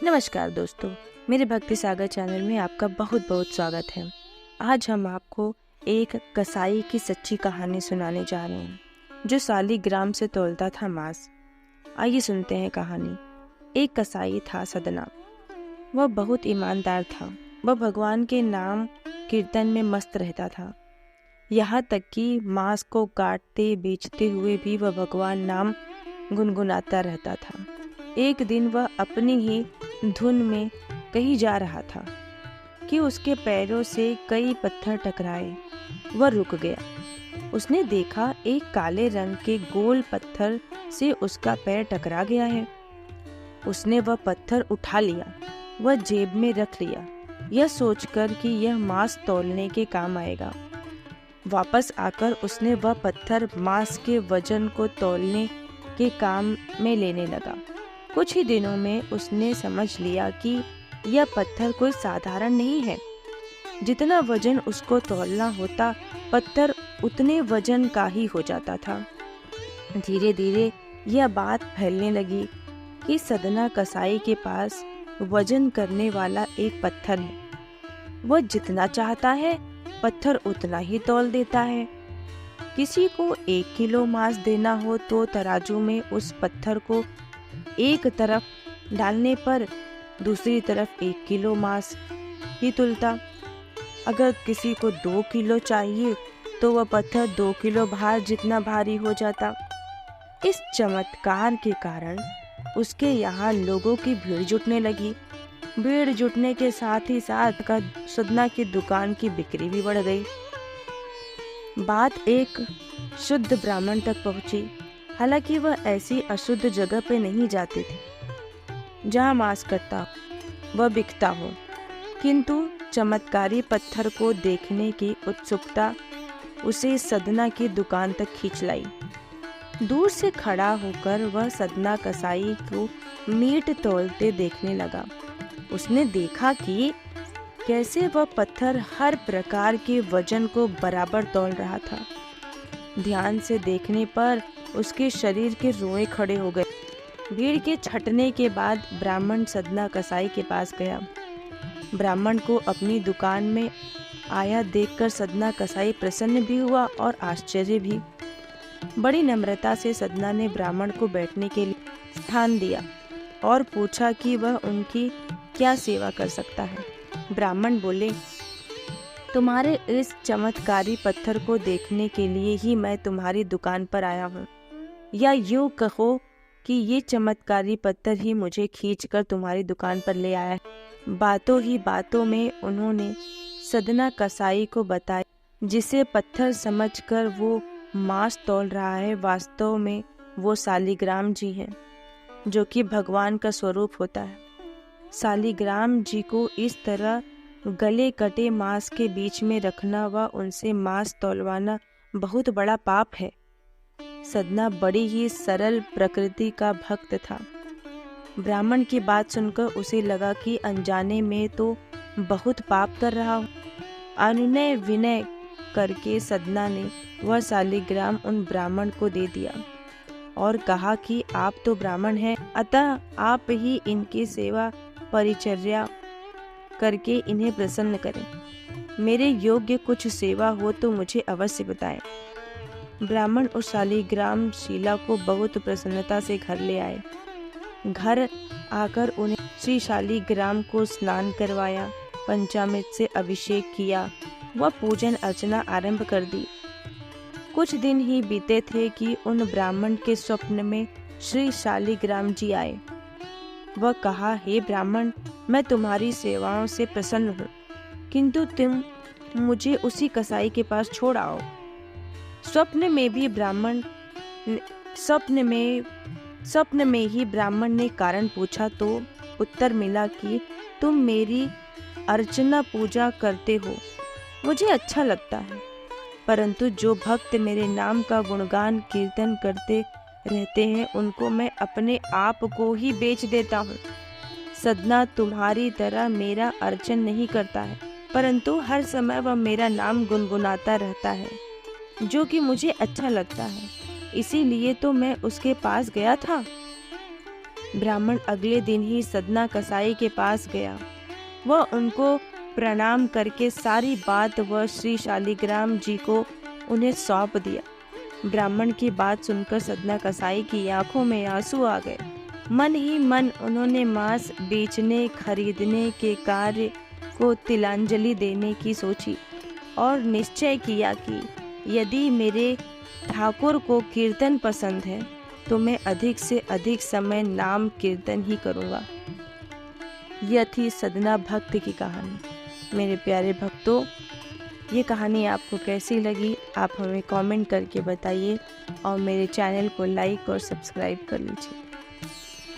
नमस्कार दोस्तों, मेरे भक्ति सागर चैनल में आपका बहुत बहुत स्वागत है। आज हम आपको एक कसाई की सच्ची कहानी सुनाने जा रहे हैं जो सालिग्राम से तौलता था मांस। आइए सुनते हैं कहानी। एक कसाई था सदना। वह बहुत ईमानदार था। वह भगवान के नाम कीर्तन में मस्त रहता था। यहाँ तक कि मांस को काटते बेचते हुए भी वह भगवान नाम गुनगुनाता रहता था। एक दिन वह अपनी ही धुन में कहीं जा रहा था कि उसके पैरों से कई पत्थर टकराए। वह रुक गया। उसने देखा एक काले रंग के गोल पत्थर से उसका पैर टकरा गया है। उसने वह पत्थर उठा लिया, वह जेब में रख लिया, यह सोचकर कि यह मांस तौलने के काम आएगा। वापस आकर उसने वह पत्थर मांस के वजन को तौलने के काम में लेने लगा। कुछ ही दिनों में उसने समझ लिया कि यह पत्थर कोई साधारण नहीं है। जितना वजन उसको तौलना होता, पत्थर उतने वजन का ही हो जाता था। धीरे धीरे यह बात फैलने लगी कि सदना कसाई के पास वजन करने वाला एक पत्थर है। वह जितना चाहता है पत्थर उतना ही तौल देता है। किसी को 1 किलो मांस देना हो तो तराजू में उस पत्थर को एक तरफ डालने पर दूसरी तरफ 1 किलो मांस ही तुलता। अगर किसी को 2 किलो चाहिए तो वह पत्थर 2 किलो भार जितना भारी हो जाता। इस चमत्कार के कारण उसके यहाँ लोगों की भीड़ जुटने लगी। भीड़ जुटने के साथ ही साथ सदना की दुकान की बिक्री भी बढ़ गई। बात एक शुद्ध ब्राह्मण तक पहुंची। हालांकि वह ऐसी अशुद्ध जगह पे नहीं जाते थे जहाँ मांस कटता वह बिकता हो, किंतु चमत्कारी पत्थर को देखने की उत्सुकता उसे सदना की दुकान तक खींच लाई। दूर से खड़ा होकर वह सदना कसाई को मीट तौलते देखने लगा। उसने देखा कि कैसे वह पत्थर हर प्रकार के वजन को बराबर तौल रहा था। ध्यान से देखने पर उसके शरीर के रोए खड़े हो गए। भीड़ के छटने के बाद ब्राह्मण सदना कसाई के पास गया। ब्राह्मण को अपनी दुकान में आया देखकर सदना कसाई प्रसन्न भी हुआ और आश्चर्य भी। बड़ी नम्रता से सदना ने ब्राह्मण को बैठने के लिए स्थान दिया और पूछा कि वह उनकी क्या सेवा कर सकता है। ब्राह्मण बोले, तुम्हारे इस चमत्कारी पत्थर को देखने के लिए ही मैं तुम्हारी दुकान पर आया हूँ, या यूं कहो कि ये चमत्कारी पत्थर ही मुझे खींचकर तुम्हारी दुकान पर ले आया है। बातों ही बातों में उन्होंने सदना कसाई को बताया जिसे पत्थर समझकर वो मांस तौल रहा है, वास्तव में वो सालिग्राम जी हैं, जो कि भगवान का स्वरूप होता है। सालिग्राम जी को इस तरह गले कटे मांस के बीच में रखना व उनसे मांस तौलवाना बहुत बड़ा पाप है। सदना बड़ी ही सरल प्रकृति का भक्त था। ब्राह्मण की बात सुनकर उसे लगा कि अनजाने में तो बहुत पाप कर रहा हूँ। अनुनय विनय करके सदना ने वह सालिग्राम उन ब्राह्मण को दे दिया और कहा कि आप तो ब्राह्मण हैं, अतः आप ही इनकी सेवा परिचर्या करके इन्हें प्रसन्न करें। मेरे योग्य कुछ सेवा हो तो मुझे अवश्य बताएं। ब्राह्मण उस सालिग्राम शिला को बहुत प्रसन्नता से घर ले आए। घर आकर उन्हें श्री शालिग्राम को स्नान करवाया, पंचामृत से अभिषेक किया व पूजन अर्चना आरंभ कर दी। कुछ दिन ही बीते थे कि उन ब्राह्मण के स्वप्न में श्री शालिग्राम जी आए। वह कहा, हे ब्राह्मण, मैं तुम्हारी सेवाओं से प्रसन्न हूँ, किंतु तुम मुझे उसी कसाई के पास छोड़ आओ। स्वप्न में ही ब्राह्मण ने कारण पूछा तो उत्तर मिला कि तुम मेरी अर्चना पूजा करते हो, मुझे अच्छा लगता है, परंतु जो भक्त मेरे नाम का गुणगान कीर्तन करते रहते हैं उनको मैं अपने आप को ही बेच देता हूँ। सदना तुम्हारी तरह मेरा अर्चन नहीं करता है, परंतु हर समय वह मेरा नाम गुनगुनाता रहता है, जो कि मुझे अच्छा लगता है, इसीलिए तो मैं उसके पास गया था। ब्राह्मण अगले दिन ही सदना कसाई के पास गया। वह उनको प्रणाम करके सारी बात वह श्री शालिग्राम जी को उन्हें सौंप दिया। ब्राह्मण की बात सुनकर सदना कसाई की आंखों में आंसू आ गए। मन ही मन उन्होंने मांस बेचने खरीदने के कार्य को तिलांजलि देने की सोची और निश्चय किया कि यदि मेरे ठाकुर को कीर्तन पसंद है तो मैं अधिक से अधिक समय नाम कीर्तन ही करूँगा। यह थी सदना भक्त की कहानी। मेरे प्यारे भक्तों, ये कहानी आपको कैसी लगी आप हमें कमेंट करके बताइए और मेरे चैनल को लाइक और सब्सक्राइब कर लीजिए।